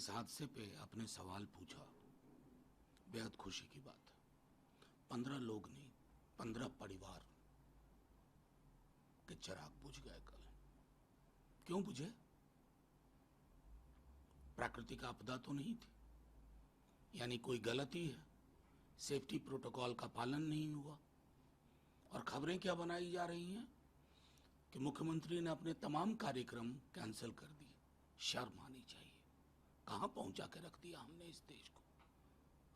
इस हादसे पे आपने सवाल पूछा, बेहद खुशी की बात है। 15 लोग नहीं, 15 परिवार के चिराग बुझ गए कल। क्यों बुझे? प्राकृतिक आपदा तो नहीं थी, यानी कोई गलती है, सेफ्टी प्रोटोकॉल का पालन नहीं हुआ। और खबरें क्या बनाई जा रही हैं कि मुख्यमंत्री ने अपने तमाम कार्यक्रम कैंसिल कर दिए। शर्म आनी चाहिए। कहां पहुंचा के रख दिया हमने इस देश को।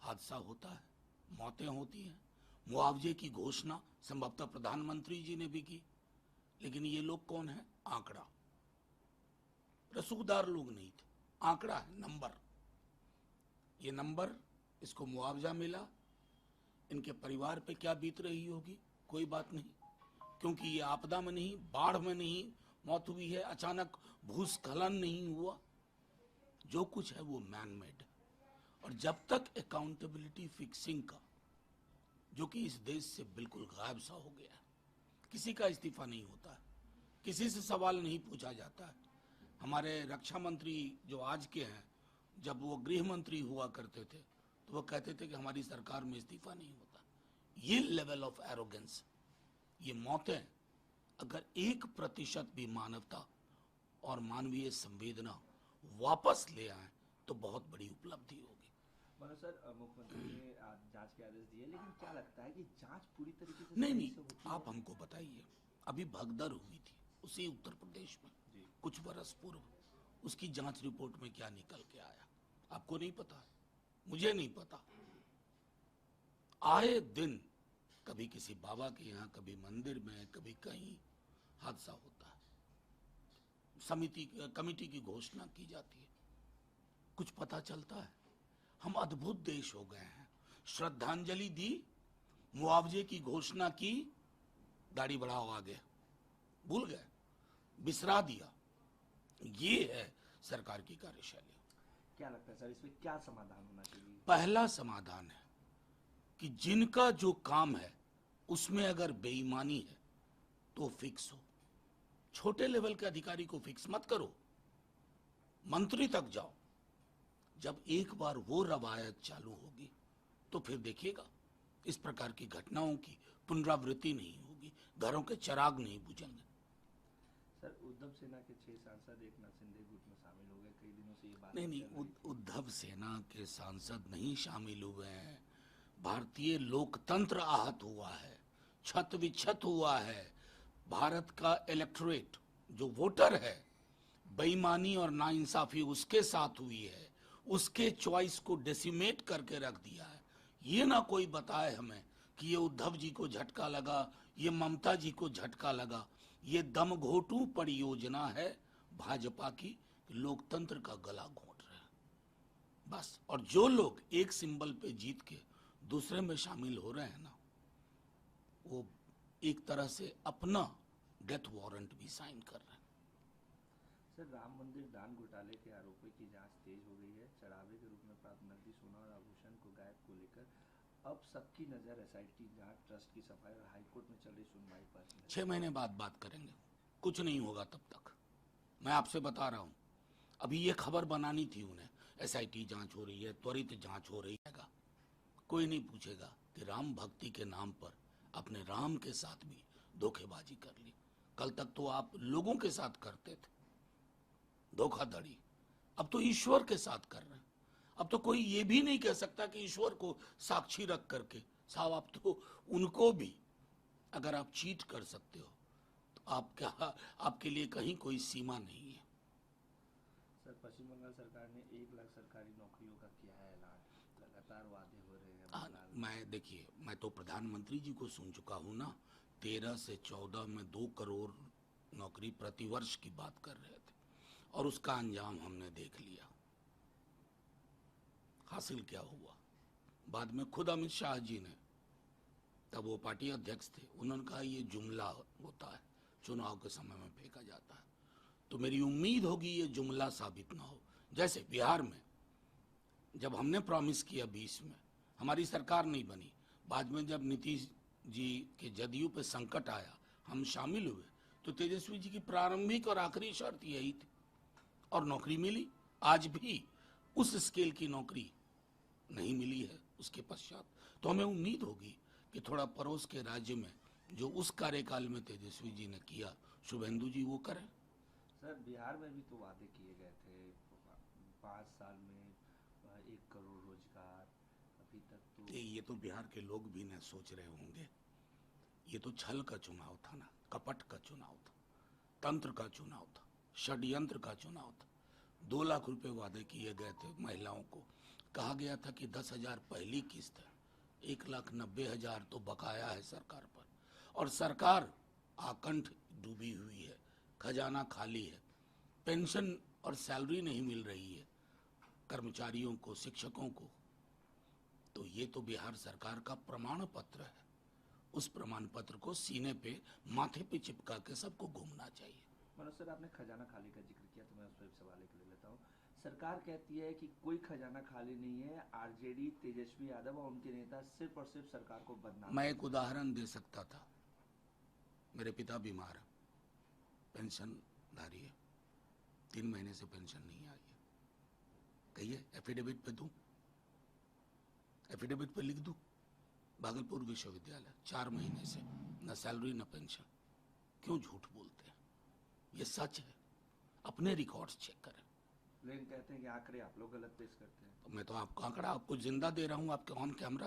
हादसा होता है, मौतें होती हैं, मुआवजे की घोषणा संभवतः प्रधानमंत्री जी ने भी की, लेकिन ये लोग कौन है? आंकड़ा। रसूखदार लोग नहीं थे, आंकड़ा है, नंबर। ये नंबर, इसको मुआवजा मिला, इनके परिवार पे क्या बीत रही होगी कोई बात नहीं, क्योंकि ये आपदा में नहीं, बाढ़ में नहीं मौत हुई है, अचानक भूस्खलन नहीं हुआ। जो कुछ है वो मैन मेड। और जब तक अकाउंटेबिलिटी फिक्सिंग का, जो कि इस देश से बिल्कुल गायब सा हो गया है, किसी का इस्तीफा नहीं होता है, किसी से सवाल नहीं पूछा जाता है। हमारे रक्षा मंत्री जो आज के हैं, जब वो गृह मंत्री हुआ करते थे तो वो कहते थे कि हमारी सरकार में इस्तीफा नहीं होता। ये लेवल ऑफ एरोगेंस, ये मौतें अगर 1% भी मानवता और मानवीय संवेदना वापस ले आए तो बहुत बड़ी उपलब्धि होगी। मनोज सर, मुख्यमंत्री ने जांच के आदेश दिए, लेकिन क्या लगता है कि जांच पूरी तरीके से नहीं, आप हमको बताइए। अभी भगदड़ हुई थी उसी उत्तर प्रदेश में कुछ बरस पूर्व, उसकी जांच रिपोर्ट में क्या निकल के आया आपको नहीं पता? मुझे नहीं पता। आए दिन कभी किसी बाबा के यहाँ, कभी मंदिर में, कभी कहीं हादसा होता है, कमेटी की घोषणा की जाती है, कुछ पता चलता है। हम अद्भुत देश हो गए हैं। श्रद्धांजलि दी, मुआवजे की घोषणा की, गाड़ी बढ़ाओ आगे, भूल गए, बिसरा दिया। ये है सरकार की कार्यशैली। क्या लगता है सर, इसमें क्या समाधान होना चाहिए? पहला समाधान है कि जिनका जो काम है उसमें अगर बेईमानी है तो फिक्स हो। छोटे लेवल के अधिकारी को फिक्स मत करो, मंत्री तक जाओ। जब एक बार वो रवायत चालू होगी तो फिर देखिएगा इस प्रकार की घटनाओं की पुनरावृत्ति नहीं होगी, घरों के चिराग नहीं बुझेंगे। सर, उद्धव सेना के 6 सांसद एकनाथ शिंदे गुट में शामिल हो गए। कई दिनों से ये बात नहीं, उद्धव सेना के सांसद नहीं शामिल हुए हैं। भारतीय लोकतंत्र आहत हुआ है, छत विक्षत हुआ है। भारत का इलेक्टोरेट जो वोटर है, बेईमानी और नाइंसाफी उसके साथ हुई है, उसके चॉइस को डेसिमेट करके रख दिया है। ये ना कोई बताए हमें कि ये उद्धव जी को झटका लगा, ये ममता जी को झटका लगा। ये दम घोटू परियोजना है भाजपा की, लोकतंत्र का गला घोट रहे हैं बस। और जो लोग एक सिंबल पे जीत के दूसरे में शामिल हो रहे हैं ना, वो एक तरह से अपना डेथ वारंट भी साइन कर रहे हैं। सर, राम मंदिर दान घोटाले के आरोपों की जांच तेज हो गई है। चढ़ावे के रूप में प्राप्त नकदी, सोना और आभूषण को गायब को लेकर अब सबकी नजर एसआईटी जांच, ट्रस्ट की सफाई और हाईकोर्ट में चल रही सुनवाई पर। 6 महीने बाद बात करेंगे, कुछ नहीं होगा तब तक, मैं आपसे बता रहा हूं। अभी ये खबर बनानी थी उन्हें, एसआईटी जांच हो रही है, त्वरित जांच हो रही है। कोई नहीं पूछेगा कि राम भक्ति के नाम पर अपने राम के साथ भी धोखेबाजी कर ली। कल तक तो आप लोगों के साथ करते थे धोखाधड़ी, अब तो ईश्वर के साथ कर रहे हैं। अब तो कोई ये भी नहीं कह सकता कि ईश्वर को साक्षी रख करके, साहब आप तो उनको भी अगर आप चीट कर सकते हो तो आप क्या, आपके लिए कहीं कोई सीमा नहीं है। सर, पश्चिम बंगाल सरकार ने 1 लाख सरकारी नौकरियों का किया है ऐलान। लगातार वादे हो रहे हैं। मैं देखिए, मैं तो प्रधानमंत्री जी को सुन चुका हूं ना, 13 से 14 में 2 करोड़ नौकरी प्रतिवर्ष की बात कर रहे थे, और उसका अंजाम हमने देख लिया। हासिल क्या हुआ? बाद में खुद अमित शाह जी ने, तब वो पार्टी अध्यक्ष थे, उन्होंने कहा ये जुमला होता है, चुनाव के समय में फेंका जाता है। तो मेरी उम्मीद होगी ये जुमला साबित ना हो। जैसे बिहार में जब हमने प्रॉमिस किया 20 में, हमारी सरकार नहीं बनी, बाद में जब नीतीश जी के जदयू पे संकट आया, हम शामिल हुए, तो तेजस्वी जी की प्रारंभिक और आखिरी शर्त यही थी, और नौकरी मिली। आज भी उस स्केल की नौकरी नहीं मिली है उसके पश्चात। तो हमें उम्मीद होगी कि थोड़ा पड़ोस के राज्य में जो उस कार्यकाल में तेजस्वी जी ने किया, शुभेंदु जी वो करें। सर बिहार में भी तो वादे किए गए थे 5 साल में 1 करोड़ रोजगार, अभी तक तो ये तो बिहार के लोग भी न सोच रहे होंगे, ये तो छल का चुनाव था ना, कपट का चुनाव था, तंत्र का चुनाव था, षड्यंत्र का चुनाव था। 2 लाख रुपए वादे किए गए थे महिलाओं को, कहा गया था कि 10,000 पहली किस्त है, 1,90,000 तो बकाया है सरकार पर, और सरकार आकंठ डूबी हुई है, खजाना खाली है, पेंशन और सैलरी नहीं मिल रही है कर्मचारियों को, शिक्षकों को। तो ये तो बिहार सरकार का प्रमाण पत्र है, उस प्रमाण पत्र को सीने पे, माथे पे चिपका के सबको घूमना चाहिए। मनोज सर, आपने खजाना खाली का जिक्र किया तो मैं उस पर एक सवाल ले लेता हूँ। सरकार कहती है कि कोई खजाना खाली नहीं है, आरजेडी तेजस्वी यादव और उनके नेता सिर्फ और सिर्फ सरकार को बदनाम। मैं एक उदाहरण दे सकता था, मेरे पिता बीमार है, पेंशनधारी है, 3 महीने से पेंशन नहीं आई है, कहिए एफिडेविट पे दूं, एफिडेविट पे लिख दूं, भागलपुर विश्वविद्यालय 4 महीने से न सैलरी न पेंशन। क्यों झूठ बोलते हैं, ये सच है, अपने रिकॉर्ड्स चेक करें। लेकिन कहते हैं कि आंकड़े आप लोग गलत पेश करते हैं। तो मैं तो आपका आंकड़ा आपको जिंदा दे रहा हूं, आपके ऑन कैमरा